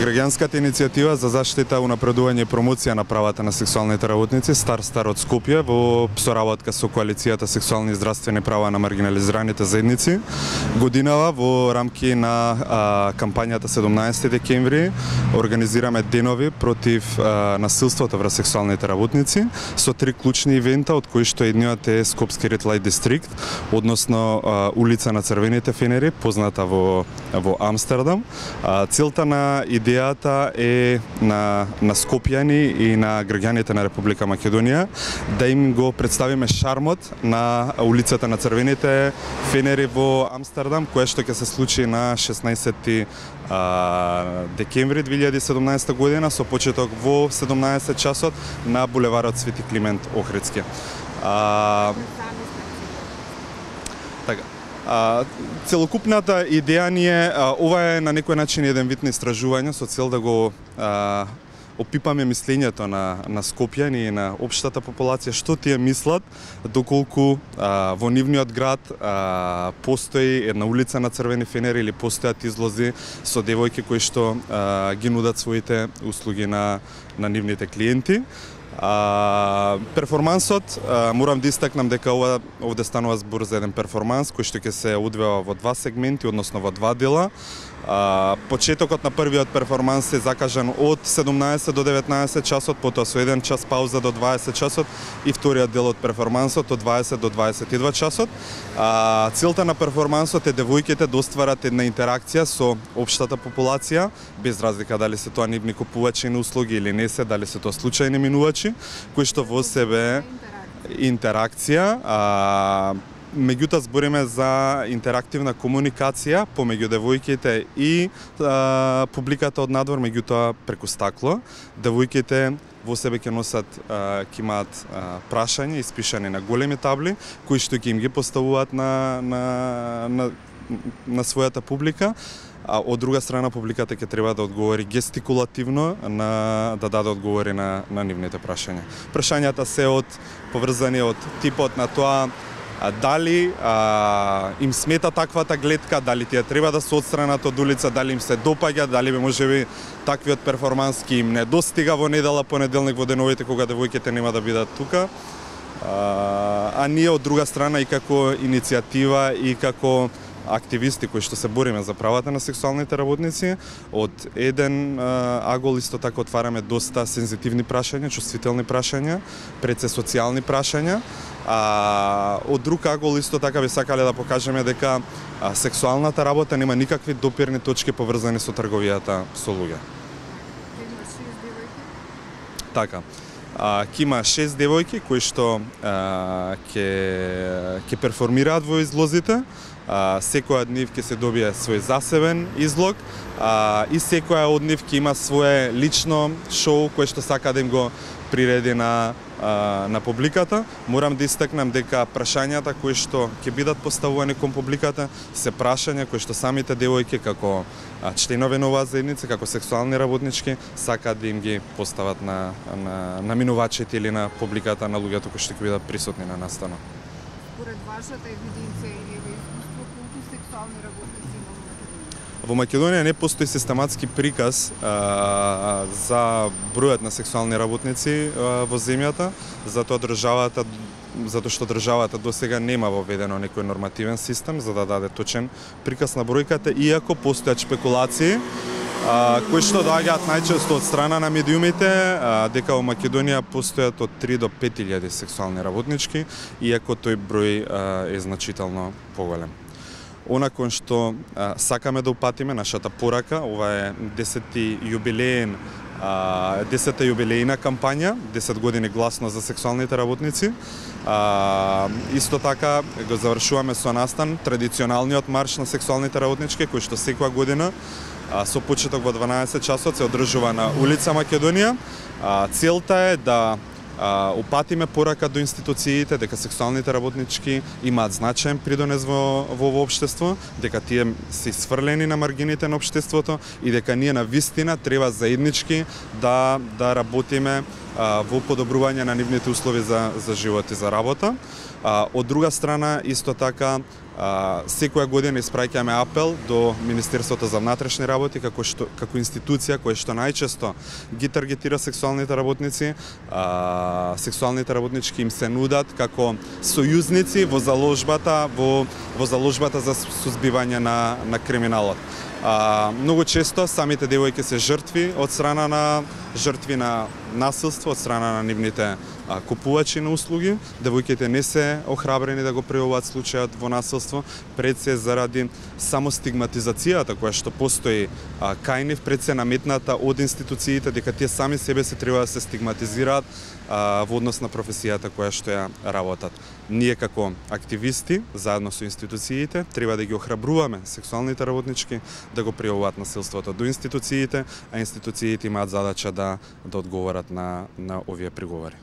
Граѓанската иницијатива за заштита, унапредување и промоција на правата на сексуалните работници Стар од Скопје во соработка со коалицијата Сексуални и здравствени права на маргинализираните заедници годинава во рамки на кампањата 17 декември организираме денови против насилството врз сексуалните работници со 3 клучни ивента, од кои што едниот е Скопски Ред Лајт Дистрикт, односно улица на црвените фенери, позната во Амстердам. Целта на идејата е на скопјани и на граѓаните на Република Македонија да им го представиме шармот на улицата на црвените фенери во Амстердам, кое што ќе се случи на 16 декември 2017 година со почеток во 17 часот на булеварот Свети Климент Охридски. Целокупната идеја ни е, ова е на некој начин еден вид на истражување со цел да го опипаме мислењето на скопјани и на општата популација, што тие мислат, доколку во нивниот град постои една улица на црвени фенери или постојат излози со девојки кои што ги нудат своите услуги на нивните клиенти. Перформансот, морам да истакнам дека овде станува збор за еден перформанс кој што ќе се одвива во 2 сегменти, односно во 2 дела. Почетокот на првиот перформанс е закажан од 17 до 19 часот, потоа со 1 час пауза до 20 часот и вториот дел од перформансот од 20 до 22 часот. Целта на перформансот е девојките да остварат една интеракција со општата популација, без разлика дали се тоа нивни купувачи на услуги или не се, дали се тоа случајни минувачи, кои што во себе интеракција. Меѓутоа збориме за интерактивна комуникација помеѓу девојките и публиката од надвор, меѓутоа преку стакло. Девојките во себе ќе носат, ќе имаат прашања испишани на големи табли, кои што ќе им ги поставуваат на својата публика. А од друга страна публиката ќе треба да одговори гестикулативно да даде одговори на нивните прашања. Прашањата се поврзани од типот на тоа дали им смета таквата гледка, дали тие треба да се отстранат од улица, дали им се допаѓа, дали можеби таквиот перформанс ки им не достига во недела, понеделник, во деновите кога девојките нема да бидат тука. А ние од друга страна и како иницијатива и како активисти кои што се бориме за правата на сексуалните работници, од еден агол исто така отвараме доста сензитивни прашања, чувствителни прашања, пред се социјални прашања. Од друг агол исто така би сакале да покажеме дека сексуалната работа нема никакви допирни точки поврзани со трговијата со луѓе. Така. Ќе има 6 девојки кои што ќе перформираат во излозите. Секоја од нив ќе се добие свој засебен излог и секоја од нив ќе има свое лично шоу кое што сака да им го приреди на публиката. Морам да истакнам дека прашањата кои што ќе бидат поставувани кон публиката се прашања кои што самите девојки како членови на оваа заедница, како сексуални работнички, сакаат да им ги постават на минувачите или на публиката на луѓето кои што ќе бидат присутни на настанот. Според вашата евиденција или искуство, колку сексуални работници има во Македонија? Во Македонија не постои систематски приказ за бројот на сексуални работници во земјата, затоа што државата досега нема воведено некој нормативен систем за да даде точен приказ на бројката, иако постојат шпекулации кои што доаѓаат најчесто од страна на медиумите, дека во Македонија постојат од 3 до 5.000 сексуални работнички, иако тој број е значително поголем. Она кон што сакаме да упатиме, нашата порака, ова е 10-та јубилејна кампања, 10 години гласно за сексуалните работници. Исто така го завршуваме со настан традиционалниот марш на сексуалните работнички, кој што секоја година со почеток во 12 часот се одржува на улица Македонија. Целта е да упатиме порака до институциите дека сексуалните работнички имаат значаен придонес во општество, дека тие се сврлени на маргините на општеството и дека ние на вистина треба заеднички да работиме во подобрување на нивните услови за живот и за работа. Од друга страна, исто така, секоја година испраќаме апел до Министерството за внатрешни работи како институција која што најчесто ги таргетира сексуалните работници. Сексуалните работнички им се нудат како сојузници во заложбата за сузбивање на криминалот. Многу често самите девојки се жртви на насилство од страна на нивните купувачи на услуги. Девојките не се охрабрени да го пријавуваат случајот во насилство, пред се заради само стигматизацијата која што постои кај нив, пред се наметната од институциите дека тие сами себе се треба да се стигматизираат во однос на професијата која што ја работат. Ние како активисти, заедно со институциите, треба да ги охрабруваме сексуалните работнички да го пријавуваат насилството до институциите, а институциите имаат задача да одговорат на овие приговори.